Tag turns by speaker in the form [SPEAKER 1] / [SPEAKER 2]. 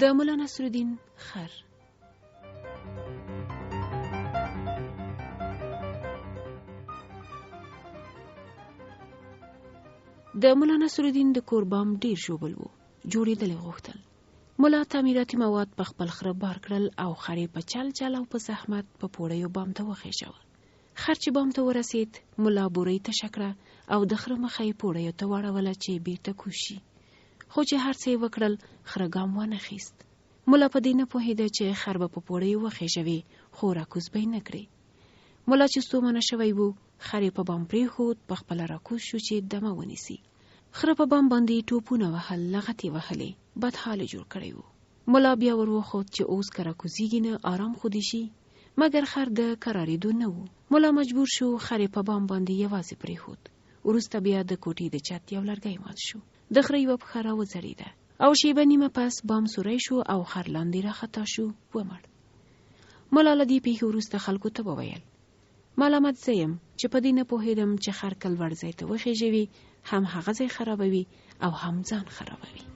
[SPEAKER 1] د مولا نصرالدین خر. د مولا نصرالدین د کور بام ډیر ژوبل وو، جوړېدل غوښتل. مولا تعمیراتي مواد په خپل خره بار کړل او خرې په چل چل او په زحمت په پوړیو بام ته وخېژول. خر چې بام ته ورسید، مولا بورۍ ته شکړه او د خره مخه یې پوړیو ته واړوله چې بیرته کوز شي. خو چې هر څه یې وکړل، خره ګام ونه خیست. مولا په دې نه پوهېده چې خر به په پوړیو وخېژوي، خو راکوز به یې نه کړي. مولا چې ستومانه شوی وو، خر یې په بام پرېښود، په خپله راکوز شو چې دمه ونیسي. خره په بام باندې ټوپونه وهل، لغتې وهلې، بد حال جوړ کړی وو. مولا بیا ور وخوت چې اوس که راکوزیږي نه، آرام خو دې شي. مګر خر د کرارېدو نه وو. مولا مجبور شو خر یې په بام باندې یوازې پرېښود. وروسته بیا د کوټې د چت یو لرګی مات شو. د خره یوه پښه راوځړېده او شیبه نیمه پس بام سوری شو او خر لاندې راخطا شو، ومړ. مولا له دې پیښې وروسته خلکو ته وویل: ملامت زه یم چې په دې نه پوهېدم چې خر که لوړ ځای ته وخېژوي، هم هغه ځای خرابوي او هم ځان خرابوي.